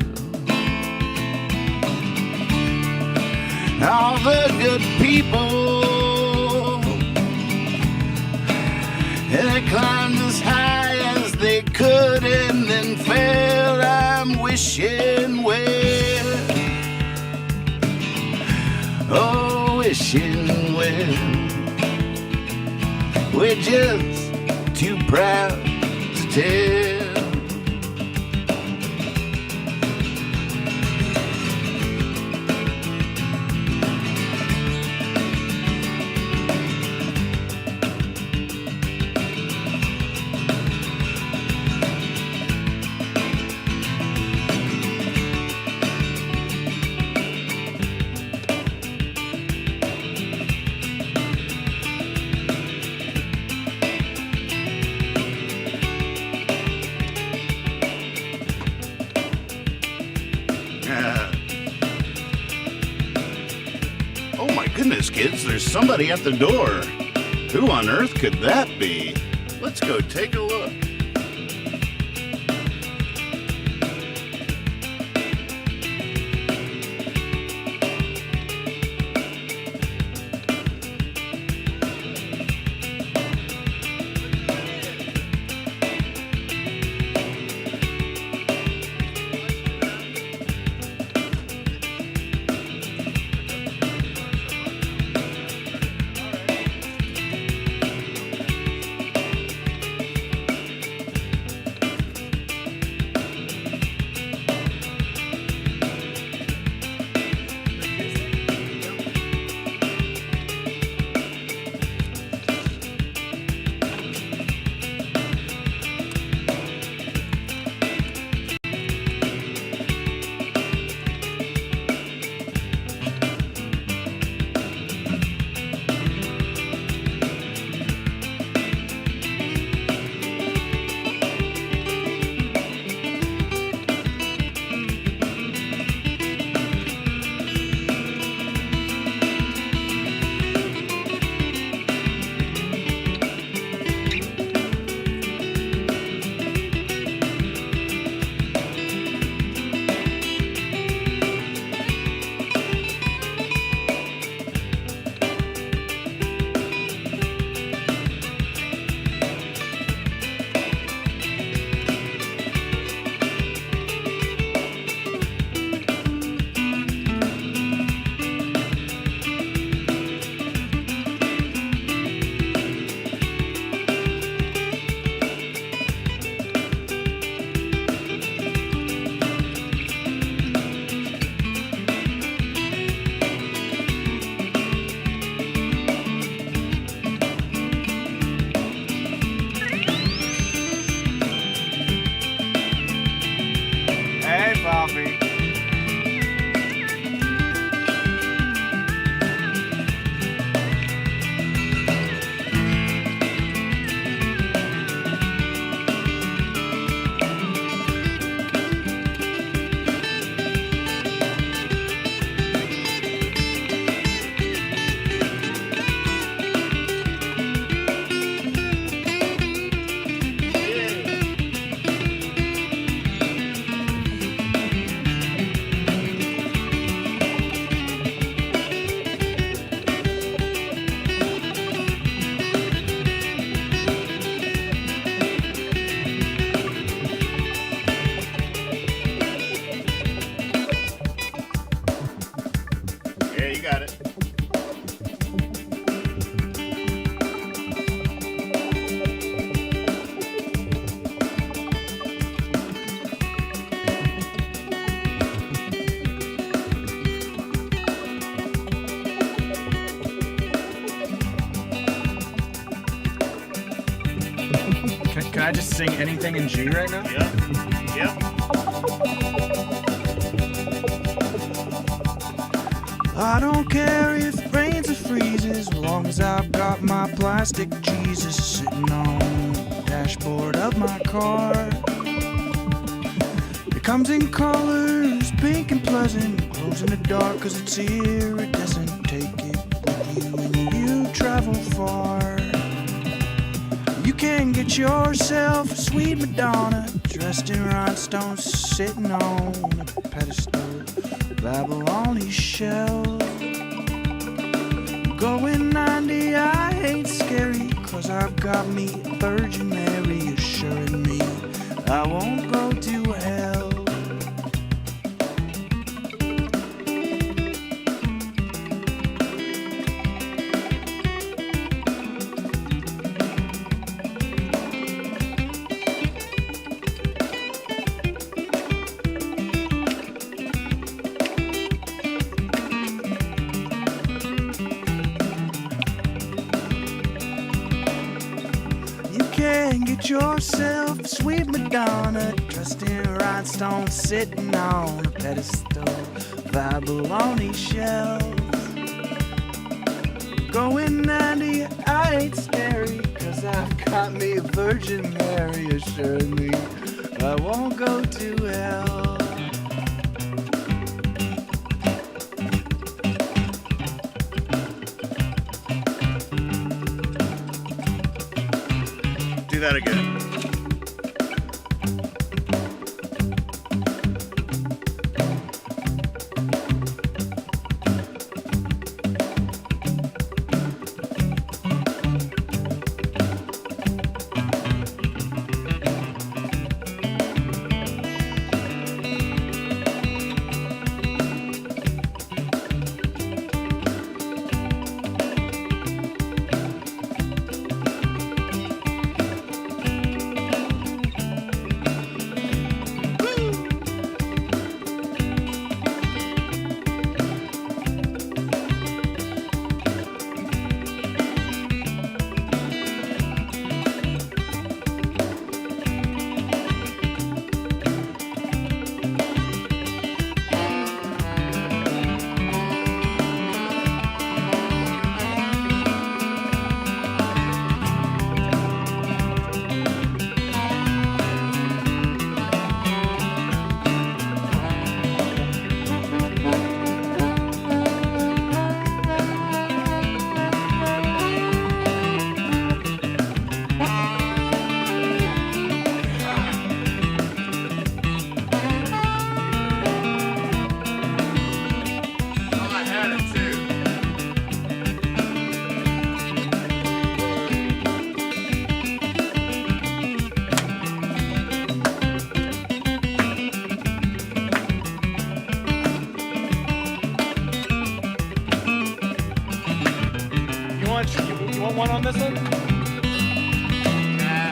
All the good people that climbed as high as they could and then fell, I'm wishing well. Oh, wishing well. We're just too proud to tell. Oh my goodness, kids, there's somebody at the door. Who on earth could that be? Let's go take a look. Yeah, you got it. Can I just sing anything in G right now? Yep. Yep. I don't care if it rains or freezes, as long as I've got my plastic Jesus sitting on the dashboard of my car. It comes in colors, pink and pleasant, glows in the dark 'cause it's iridescent. Take it with you when you travel far. You can get yourself a sweet Madonna, dressed in rhinestones, sitting on a pedestal, Babylonian shells. Going 90, I ain't scary, 'cause I've got me Virgin Mary assuring me I won't go to hell. Get yourself a sweet Madonna, dressed in rhinestones, sitting on a pedestal, Babylonian shells. Going 90, I ain't scary, 'cause I've got me a Virgin Mary assuring me I won't go to hell. Do that again. You want one on this one? Nah.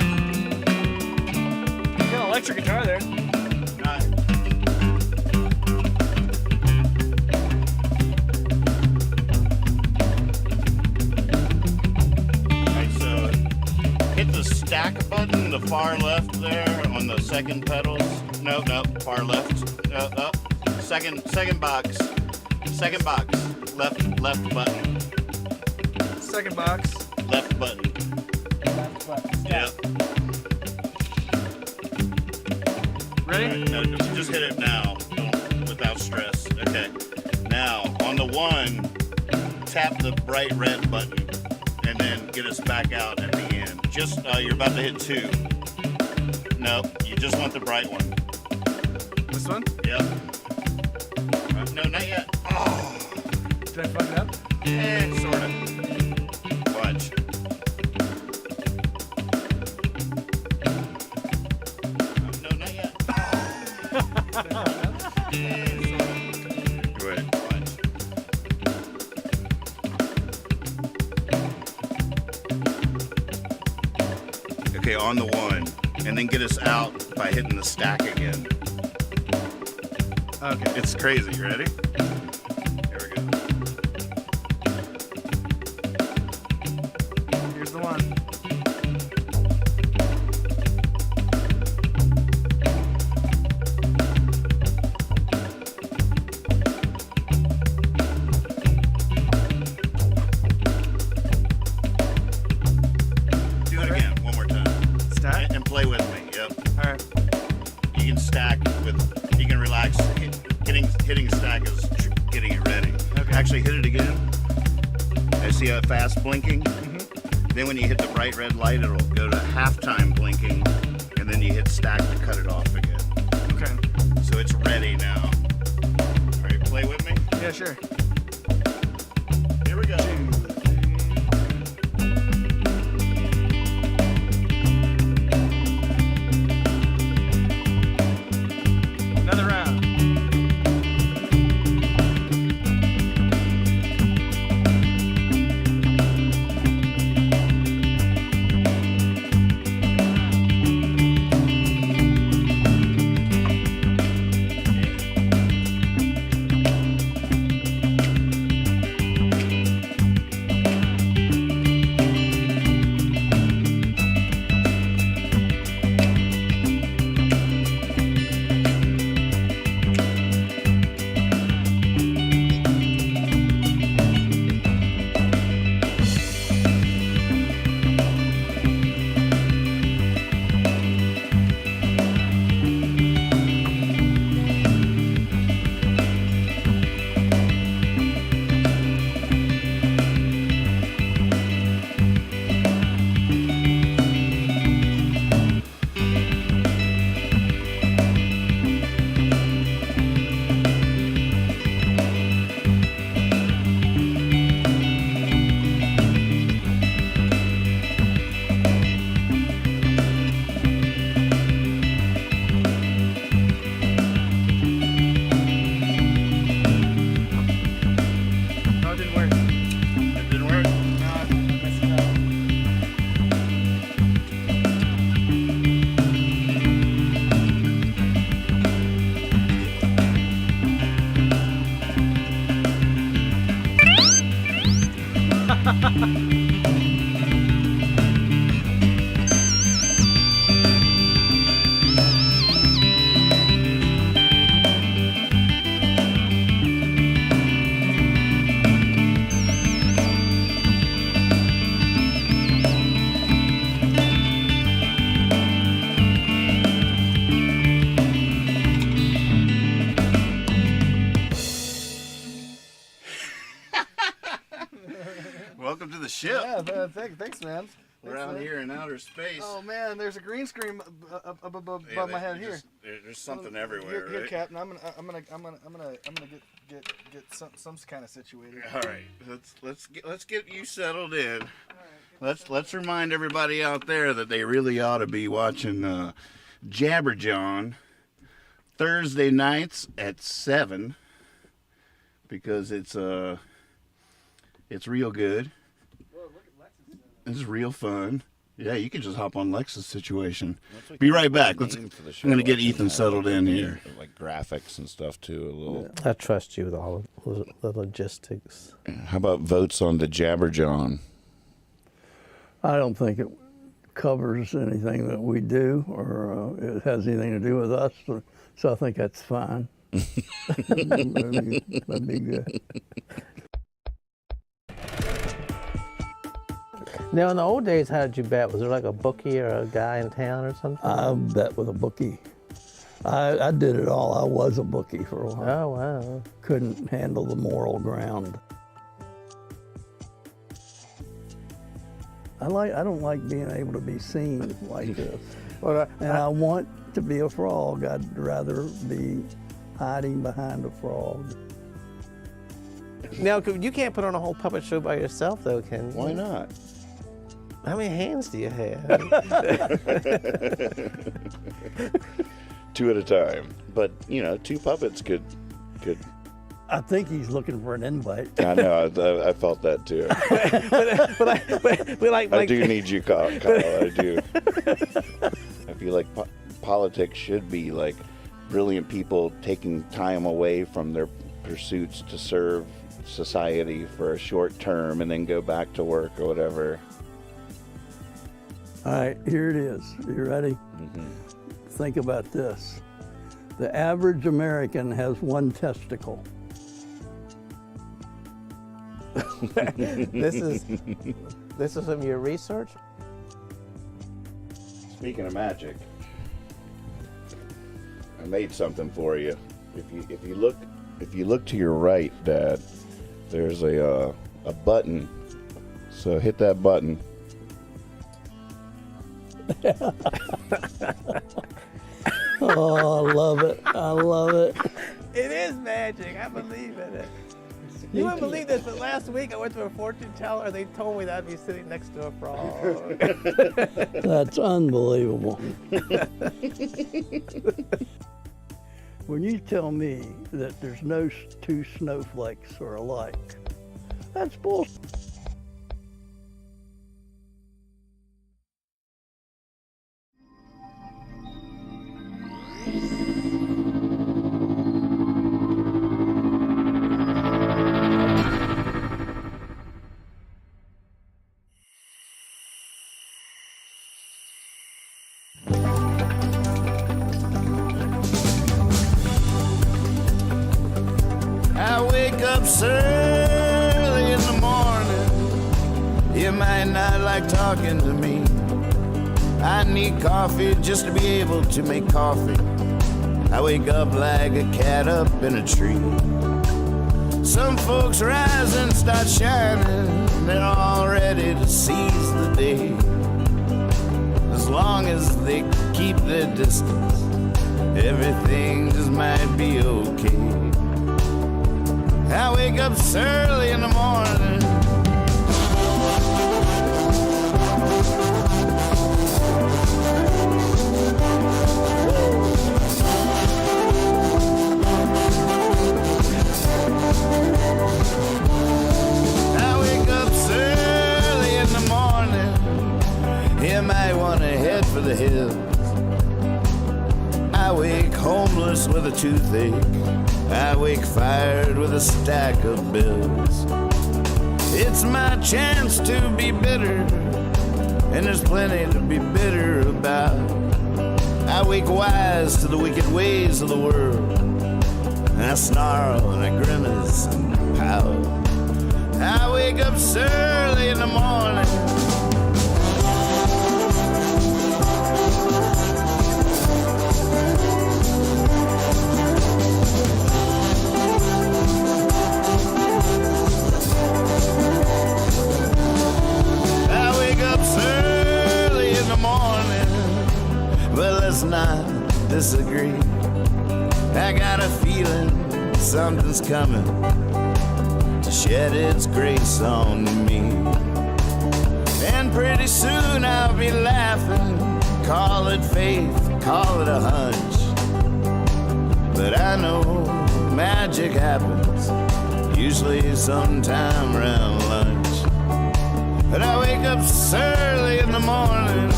You got an electric guitar there. Nah. Alright, so hit the stack button, the far left there on the second pedals. No, far left. No. Second box. Second box. Left button. Second box. Left button. Left button. Yep. Ready? Right, no, just hit it now. Don't, without stress. Okay. Now, on the one, tap the bright red button and then get us back out at the end. Just, you're about to hit 2. Nope, you just want the bright one. This one? Yep. No, not yet. Oh. Did I fuck it up? Sort of. Watch. No, not yet. Go ahead, watch. Okay, on the 1. And then get us out by hitting the stack again. Okay. It's crazy. You ready? Here we go. Here's the 1. Do it again. One more time. Stack? And play with me. Yep. All right. You can stack with. You can relax. Hitting stack is getting it ready. Okay. Actually, hit it again. I see a fast blinking. Then when you hit the bright red light, it'll go to halftime blinking, and then you hit stack to cut it off again. Okay. So it's ready now. All right, play with me. Yeah, sure. Here we go. Another round. No, it didn't work. It didn't work. No, I messed it up. Welcome to the ship. Yeah, thanks, man. We're out here in outer space. Oh man, there's a green screen above Yeah, my head here. There's something everywhere, Here, right? Captain. I'm gonna get some kind of situated. All right, let's get you settled in. Let's remind everybody out there that they really ought to be watching Jabberjawn Thursday nights at 7 because it's real good. It's real fun. Yeah, you can just hop on Lex's situation. Be right back. I'm going to get Ethan settled in here. Like graphics and stuff too. A little. I trust you with all the logistics. How about votes on the Jabberjawn? I don't think it covers anything that we do or it has anything to do with us, so I think that's fine. That'd be good. Now, in the old days, how did you bet? Was there like a bookie or a guy in town or something? I bet with a bookie. I did it all. I was a bookie for a while. Oh, wow. Couldn't handle the moral ground. I don't like being able to be seen like this. And I want to be a frog. I'd rather be hiding behind a frog. Now, you can't put on a whole puppet show by yourself, though, can you? Why not? How many hands do you have? 2 at a time. But 2 puppets could I think he's looking for an invite. I know. I felt that too. but I do need you, Kyle. I do. I feel like politics should be like brilliant people taking time away from their pursuits to serve society for a short term and then go back to work or whatever. All right, here it is. You ready? Mm-hmm. Think about this. The average American has one testicle. This is from your research? Speaking of magic, I made something for you. If you look to your right, Dad, there's a button. So hit that button. Oh, I love it. I love it. It is magic. I believe in it. You wouldn't believe this, but last week I went to a fortune teller. They told me that I'd be sitting next to a frog. That's unbelievable. When you tell me that there's no two snowflakes are alike, that's bullshit. I wake up early in the morning. You might not like talking to me. I need coffee just to be able to make coffee. I wake up like a cat up in a tree. Some folks rise and start shining. They're all ready to seize the day. As long as they keep their distance, everything just might be okay. I wake up early in the morning. I wake up early in the morning. You might want to head for the hills. I wake homeless with a toothache. I wake fired with a stack of bills. It's my chance to be bitter, and there's plenty to be bitter about. I wake wise to the wicked ways of the world, and I snarl and I grimace and pout. I wake up early in the morning. But let's not disagree. I got a feeling something's coming to shed its grace on me. And pretty soon I'll be laughing. Call it faith, call it a hunch. But I know magic happens, usually sometime around lunch. But I wake up early in the morning.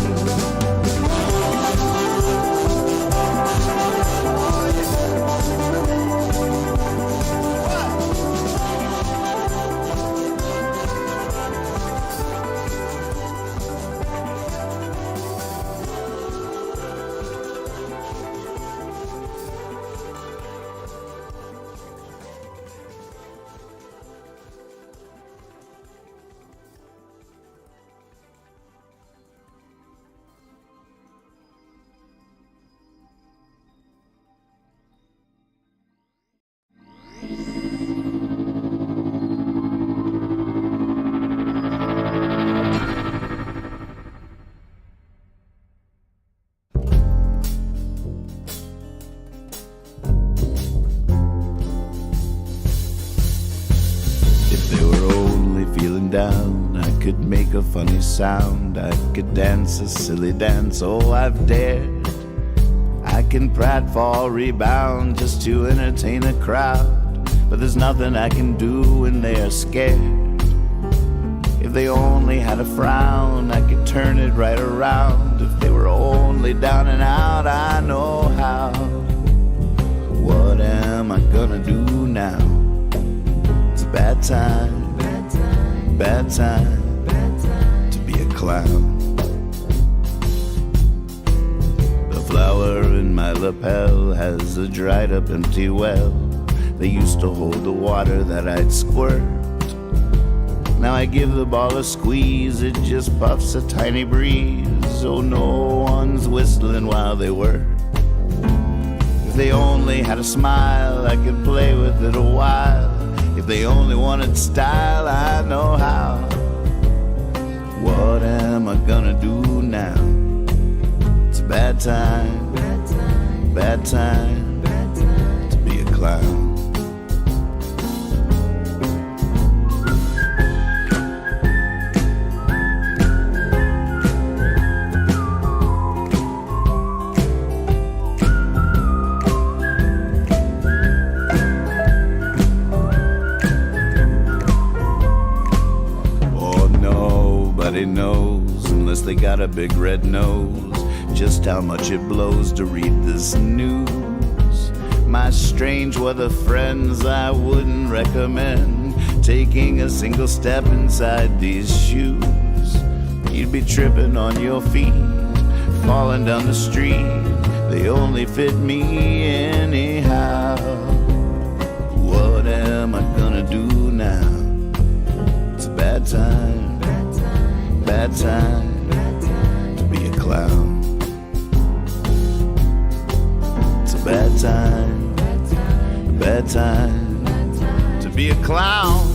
Down, I could make a funny sound. I could dance a silly dance. Oh, I've dared. I can pratfall, rebound just to entertain a crowd. but there's nothing I can do when they are scared. If they only had a frown, I could turn it right around. If they were only down and out, I know how. What am I gonna do now? It's a bad time, bad time to be a clown. The flower in my lapel has a dried up empty well. They used to hold the water that I'd squirt. Now I give the ball a squeeze, it just puffs a tiny breeze. Oh, no one's whistling while they work. If they only had a smile, I could play with it a while. If they only wanted style, I know how. What am I gonna do now? It's a bad time, bad time to be a clown. Nobody knows, unless they got a big red nose, just how much it blows to read this news. My strange weather friends, I wouldn't recommend taking a single step inside these shoes. You'd be tripping on your feet, falling down the street. They only fit me anyhow. What am I gonna do now? It's a bad time, bad time to be a clown. It's a bad time to be a clown.